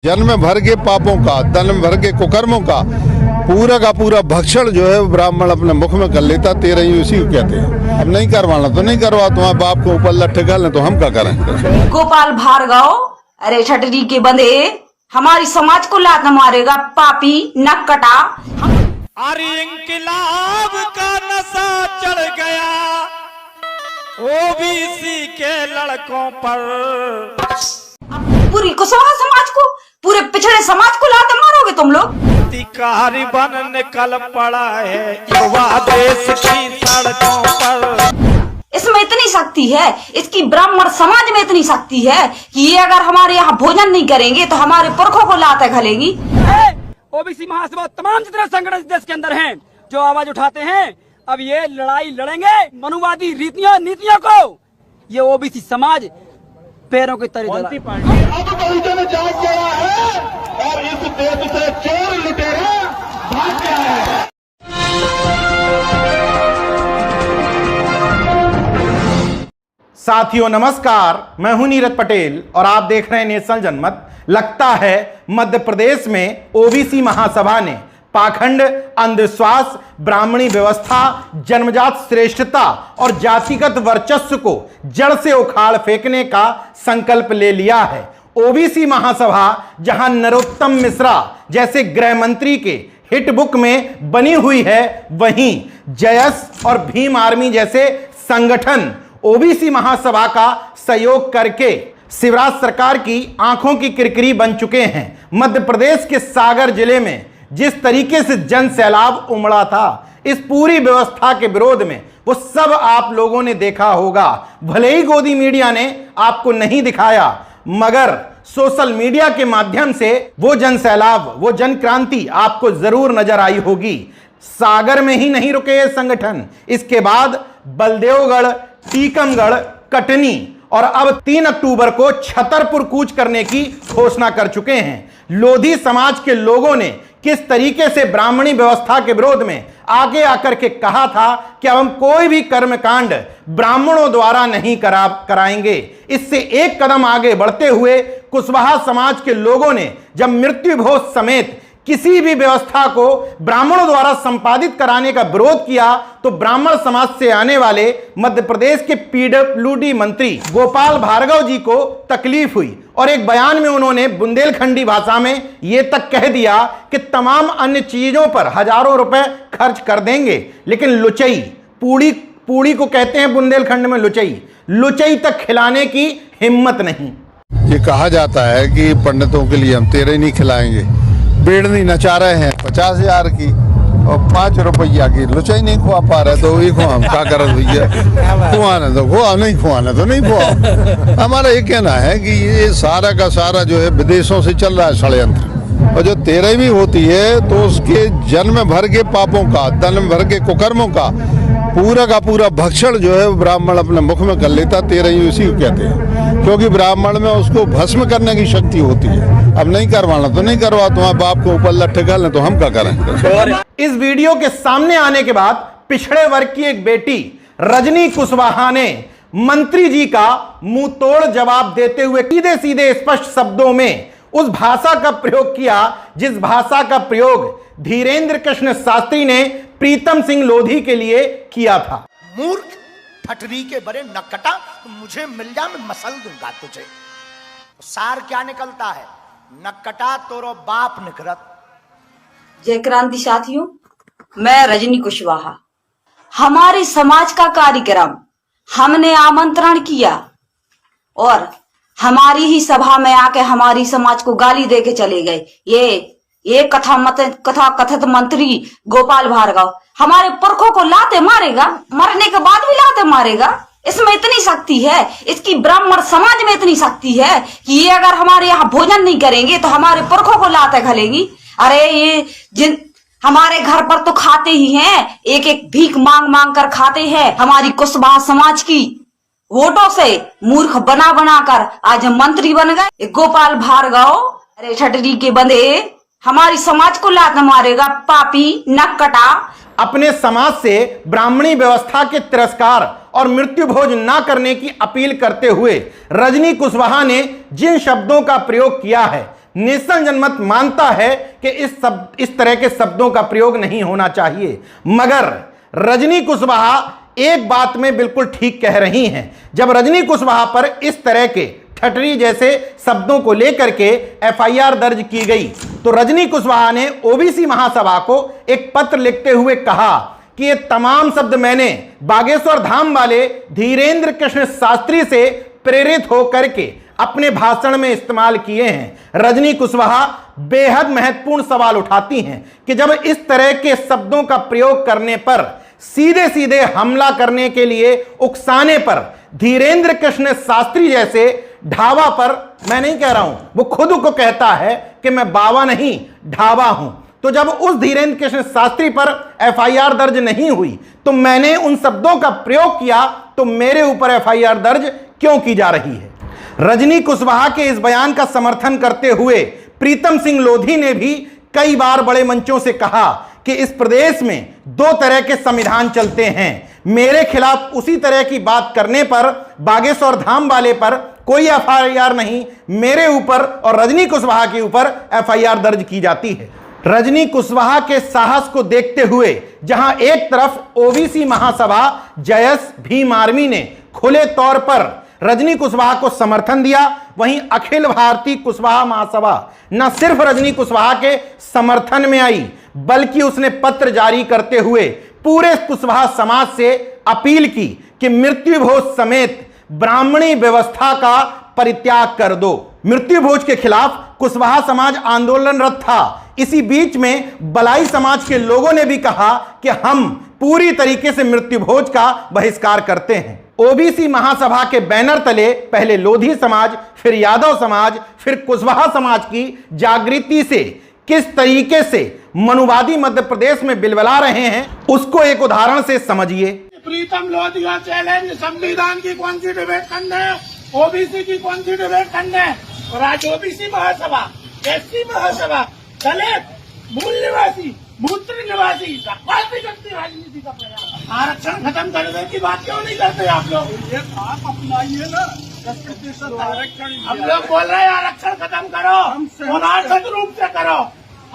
जन्म भर के पापों का, जन्म भर के कुकर्मों का पूरा भक्षण जो है ब्राह्मण अपने मुख में कर लेता। तेरा ही उसी को कहते हैं। अब नहीं करवाना तो नहीं करवा, तुम्हारे बाप को ऊपर लट्ठे कर ले तो हम क्या करें। गोपाल भार्गव, अरे छटरी के बंदे, हमारी समाज को लात मारेगा, पापी नक कटा। अरे इंकलाब का नशा चढ़ गया ओबीसी के लड़कों पर। पूरी कुशवाहा समाज को, पूरे पिछड़े समाज को लात मारोगे तुम लोग। अधिकारी बन निकल पड़ा है युवा देश की सड़कों पर। इसमें इतनी शक्ति है, इसकी ब्राह्मण समाज में इतनी शक्ति है कि ये अगर हमारे यहाँ भोजन नहीं करेंगे तो हमारे पुरखों को लात घलेंगी। ओबीसी महासभा तमाम जितने संगठन देश के अंदर हैं जो आवाज उठाते हैं, अब ये लड़ाई लड़ेंगे मनुवादी नीतियों को। ये ओबीसी समाज पैरों की तले अब परिजन जाग गया है और इस देश से चोर लुटेरे भाग गया है। साथियों नमस्कार, मैं हूं नीरज पटेल और आप देख रहे हैं नेशनल जनमत। लगता है मध्य प्रदेश में ओबीसी महासभा ने पाखंड, अंधविश्वास, ब्राह्मणी व्यवस्था, जन्मजात श्रेष्ठता और जातिगत वर्चस्व को जड़ से उखाड़ फेंकने का संकल्प ले लिया है। ओबीसी महासभा जहां नरोत्तम मिश्रा जैसे गृह मंत्री के हिट बुक में बनी हुई है, वहीं जयस और भीम आर्मी जैसे संगठन ओबीसी महासभा का सहयोग करके शिवराज सरकार की आंखों की किरकिरी बन चुके हैं। मध्य प्रदेश के सागर जिले में जिस तरीके से जन सैलाब उमड़ा था, इस पूरी व्यवस्था के विरोध में वो सब आप लोगों ने देखा होगा। भले ही गोदी मीडिया ने आपको नहीं दिखाया, मगर सोशल मीडिया के माध्यम से वो जन सैलाब, वो जन क्रांति आपको जरूर नजर आई होगी। सागर में ही नहीं रुके ये संगठन, इसके बाद बलदेवगढ़, टीकमगढ़, कटनी और अब 3 अक्टूबर को छतरपुर कूच करने की घोषणा कर चुके हैं। लोधी समाज के लोगों ने किस तरीके से ब्राह्मणी व्यवस्था के विरोध में आगे आकर के कहा था कि अब हम कोई भी कर्मकांड ब्राह्मणों द्वारा नहीं कराएंगे। इससे एक कदम आगे बढ़ते हुए कुशवाहा समाज के लोगों ने जब मृत्यु भोज समेत किसी भी व्यवस्था को ब्राह्मणों द्वारा संपादित कराने का विरोध किया, तो ब्राह्मण समाज से आने वाले मध्य प्रदेश के पीडब्ल्यूडी मंत्री गोपाल भार्गव जी को तकलीफ हुई और एक बयान में उन्होंने बुंदेलखंडी भाषा में यह तक कह दिया कि तमाम अन्य चीजों पर हजारों रुपए खर्च कर देंगे, लेकिन लुचई, पूड़ी को कहते हैं बुंदेलखंड में लुचई तक खिलाने की हिम्मत नहीं। ये कहा जाता है कि पंडितों के लिए हम तेरे नहीं खिलाएंगे। बेड़नी नचा रहे हैं 50,000 की और 5 रुपया की, लुचाई नहीं खुआ पा रहे तो वही खुआ, हम क्या कर भैया, खुआना तो खुआ, नहीं खुआना तो नहीं खुआ। हमारा ये कहना है कि ये सारा का सारा जो है विदेशों से चल रहा है षड्यंत्र, और जो 13वीं होती है तो उसके जन्म भर के पापों का, जन्म भर के कुकर्मों का पूरा भक्षण जो है ब्राह्मण अपने मुख में कर लेता। 13वीं उसी को कहते हैं, क्योंकि ब्राह्मण में उसको भस्म करने की शक्ति होती है। अब नहीं करवाना तो नहीं करवा, तुम्हारे बाप को ऊपर लट्ठे कर ले तो हम क्या करें। इस वीडियो के सामने आने के बाद पिछड़े वर्ग की एक बेटी रजनी कुशवाहा ने मंत्री जी का मुंह तोड़ जवाब देते हुए सीधे सीधे स्पष्ट शब्दों में उस भाषा का प्रयोग किया जिस भाषा का प्रयोग धीरेन्द्र कृष्ण शास्त्री ने प्रीतम सिंह लोधी के लिए किया था। मूर्ख, ठटरी के बड़े नकटा, मुझे मिल जा मैं मसल दूंगा तुझे। सार क्या निकलता है, नकटा तोरो बाप निकरत। जय क्रांति साथियों, मैं रजनी कुशवाहा। हमारे समाज का कार्यक्रम हमने आमंत्रण किया और हमारी ही सभा में आके हमारी समाज को गाली दे के चले गए। ये कथा कथित मंत्री गोपाल भार्गव हमारे पुरखों को लाते मारेगा, मरने के बाद भी लाते मारेगा। इसमें इतनी शक्ति है, इसकी ब्राह्मण समाज में इतनी शक्ति है कि ये अगर हमारे यहाँ भोजन नहीं करेंगे तो हमारे पुरखों को लाते घलेंगी। अरे ये हमारे घर पर तो खाते ही हैं, एक एक भीख मांग कर खाते हैं। हमारी कुशवाहा समाज की वोटों से मूर्ख बना कर आज हम मंत्री बन गए। गोपाल भार्गव, अरे छटरी के बंदे, हमारी समाज को लात मारेगा, पापी नक कटा। अपने समाज से ब्राह्मणी व्यवस्था के तिरस्कार और मृत्यु भोज न करने की अपील करते हुए रजनी कुशवाहा ने जिन शब्दों का प्रयोग किया है, नेशनल जनमत मानता है कि इस तरह के शब्दों का प्रयोग नहीं होना चाहिए, मगर रजनी कुशवाहा एक बात में बिल्कुल ठीक कह रही हैं। जब रजनी कुशवाहा पर इस तरह के ठटरी जैसे शब्दों को लेकर के एफआईआर दर्ज की गई तो रजनी कुशवाहा ने ओबीसी महासभा को एक पत्र लिखते हुए कहा कि ये तमाम शब्द मैंने बागेश्वर धाम वाले धीरेन्द्र कृष्ण शास्त्री से प्रेरित होकर के अपने भाषण में इस्तेमाल किए हैं। रजनी कुशवाहा बेहद महत्वपूर्ण सवाल उठाती हैं कि जब इस तरह के शब्दों का प्रयोग करने पर, सीधे सीधे हमला करने के लिए उकसाने पर धीरेन्द्र कृष्ण शास्त्री जैसे ढाबा पर, मैं नहीं कह रहा हूं, वो खुद को कहता है कि मैं बाबा नहीं ढाबा हूं, तो जब उस धीरेन्द्र कृष्ण शास्त्री पर एफआईआर दर्ज नहीं हुई तो मैंने उन शब्दों का प्रयोग किया, तो मेरे ऊपर एफआईआर दर्ज क्यों की जा रही है। रजनी कुशवाहा के इस बयान का समर्थन करते हुए प्रीतम सिंह लोधी ने भी कई बार बड़े मंचों से कहा कि इस प्रदेश में दो तरह के संविधान चलते हैं। मेरे खिलाफ उसी तरह की बात करने पर बागेश्वर धाम वाले पर कोई एफआईआर नहीं, मेरे ऊपर और रजनी कुशवाहा के ऊपर एफआईआर दर्ज की जाती है। रजनी कुशवाहा के साहस को देखते हुए जहां एक तरफ ओबीसी महासभा जयस भीम आर्मी ने खुले तौर पर रजनी कुशवाहा को समर्थन दिया, वहीं अखिल भारतीय कुशवाहा महासभा न सिर्फ रजनी कुशवाहा के समर्थन में आई बल्कि उसने पत्र जारी करते हुए पूरे कुशवाहा समाज से अपील की कि मृत्यु भोज समेत ब्राह्मणी व्यवस्था का परित्याग कर दो। मृत्यु भोज के खिलाफ कुशवाहा समाज आंदोलनरत था। इसी बीच में बलाई समाज के लोगों ने भी कहा कि हम पूरी तरीके से मृत्यु भोज का बहिष्कार करते हैं। ओबीसी महासभा के बैनर तले पहले लोधी समाज, फिर यादव समाज, फिर कुशवाहा समाज की जागृति से किस तरीके से मनुवादी मध्य प्रदेश में बिलबिला रहे हैं उसको एक उदाहरण से समझिए। प्रीतम लोधी का चैलेंज, संविधान की कौन सी डिबेट करना है, ओबीसी की कौन सी डिबेट करना है, और आज ओबीसी महासभा, एससी महासभा, दलित, मूल निवासी, मूत्र निवासी पार्टी करती राजनीति का प्रयास। आरक्षण खत्म करने की बात क्यों नहीं करते आप लोग? ये आप अपनाइए ना 10% आरक्षण। हम लोग बोल रहे हैं आरक्षण खत्म करो, अनारक्षित रूप से करो,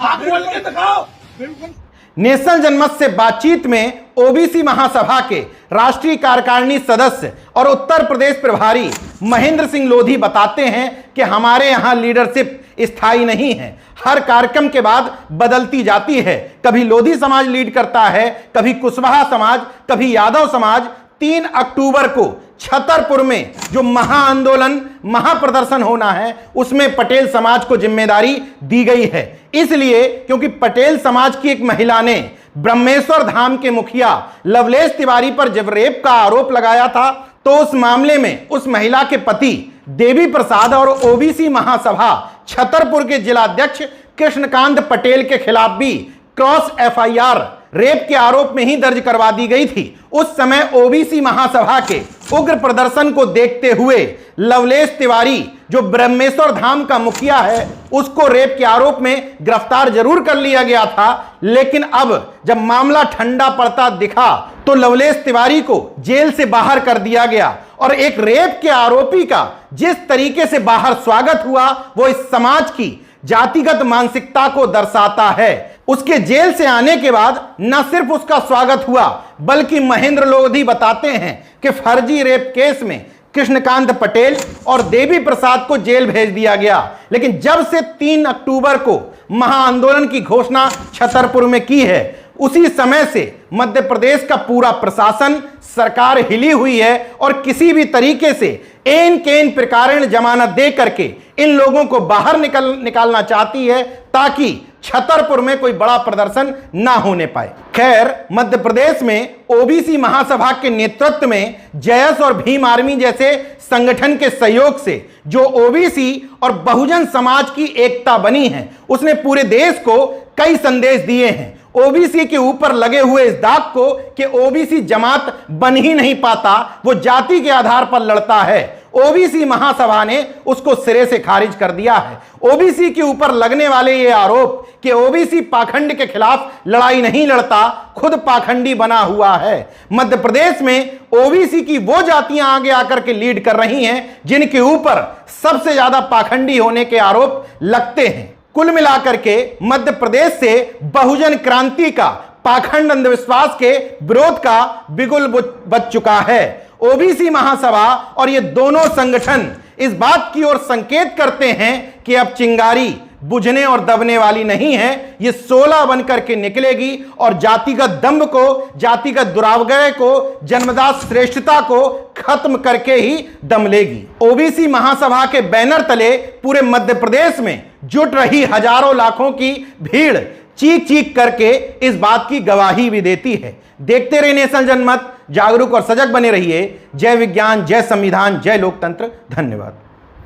आप बोल के दिखाओ। बिल्कुल। नेशनल जनमत से बातचीत में ओबीसी महासभा के राष्ट्रीय कार्यकारिणी सदस्य और उत्तर प्रदेश प्रभारी महेंद्र सिंह लोधी बताते हैं कि हमारे यहां लीडरशिप स्थायी नहीं है, हर कार्यक्रम के बाद बदलती जाती है। कभी लोधी समाज लीड करता है, कभी कुशवाहा समाज, कभी यादव समाज। 3 अक्टूबर को छतरपुर में जो महाआंदोलन, महाप्रदर्शन होना है उसमें पटेल समाज को जिम्मेदारी दी गई है, इसलिए क्योंकि पटेल समाज की एक महिला ने ब्रह्मेश्वर धाम के मुखिया लवलेश तिवारी पर जब रेप का आरोप लगाया था तो उस मामले में उस महिला के पति देवी प्रसाद और ओबीसी महासभा छतरपुर के जिलाध्यक्ष कृष्णकांत पटेल के खिलाफ भी क्रॉस एफआईआर रेप के आरोप में ही दर्ज करवा दी गई थी। उस समय ओबीसी महासभा के उग्र प्रदर्शन को देखते हुए लवलेश तिवारी जो ब्रह्मेश्वर धाम का मुखिया है उसको रेप के आरोप में गिरफ्तार जरूर कर लिया गया था, लेकिन अब जब मामला ठंडा पड़ता दिखा तो लवलेश तिवारी को जेल से बाहर कर दिया गया। और एक रेप के आरोपी का जिस तरीके से बाहर स्वागत हुआ वो इस समाज की जातिगत मानसिकता को दर्शाता है। उसके जेल से आने के बाद न सिर्फ उसका स्वागत हुआ बल्कि महेंद्र लोधी बताते हैं कि फर्जी रेप केस में कृष्णकांत पटेल और देवी प्रसाद को जेल भेज दिया गया। लेकिन जब से 3 अक्टूबर को महाआंदोलन की घोषणा छतरपुर में की है उसी समय से मध्य प्रदेश का पूरा प्रशासन, सरकार हिली हुई है और किसी भी तरीके से एन केन प्रकारेण जमानत दे करके इन लोगों को बाहर निकालना चाहती है ताकि छतरपुर में कोई बड़ा प्रदर्शन ना होने पाए। खैर, मध्य प्रदेश में ओबीसी महासभा के नेतृत्व में जयस और भीम आर्मी जैसे संगठन के सहयोग से जो ओबीसी और बहुजन समाज की एकता बनी है उसने पूरे देश को कई संदेश दिए हैं। ओबीसी के ऊपर लगे हुए इस दाग को कि ओबीसी जमात बन ही नहीं पाता, वो जाति के आधार पर लड़ता है, ओबीसी महासभा ने उसको सिरे से खारिज कर दिया है। ओबीसी के ऊपर लगने वाले ये आरोप कि ओबीसी पाखंड के खिलाफ लड़ाई नहीं लड़ता, खुद पाखंडी बना हुआ है। मध्य प्रदेश में ओबीसी की वो जातियां आगे आकर के लीड कर रही हैं जिनके ऊपर सबसे ज्यादा पाखंडी होने के आरोप लगते हैं। कुल मिलाकर के मध्य प्रदेश से बहुजन क्रांति का पाखंड अंधविश्वास के विरोध का बिगुल बज चुका है। ओबीसी महासभा और ये दोनों संगठन इस बात की ओर संकेत करते हैं कि अब चिंगारी बुझने और दबने वाली नहीं है, ये 16 बनकर के निकलेगी और जातिगत दंभ को, जातिगत दुरावग्रह को, जन्मदात श्रेष्ठता को खत्म करके ही दम लेगी। ओबीसी महासभा के बैनर तले पूरे मध्य प्रदेश में जुट रही हजारों लाखों की भीड़ चीख चीख करके इस बात की गवाही भी देती है। देखते रहिए नेशनल जनमत, जागरूक और सजग बने रहिए। जय विज्ञान, जय संविधान, जय लोकतंत्र। धन्यवाद।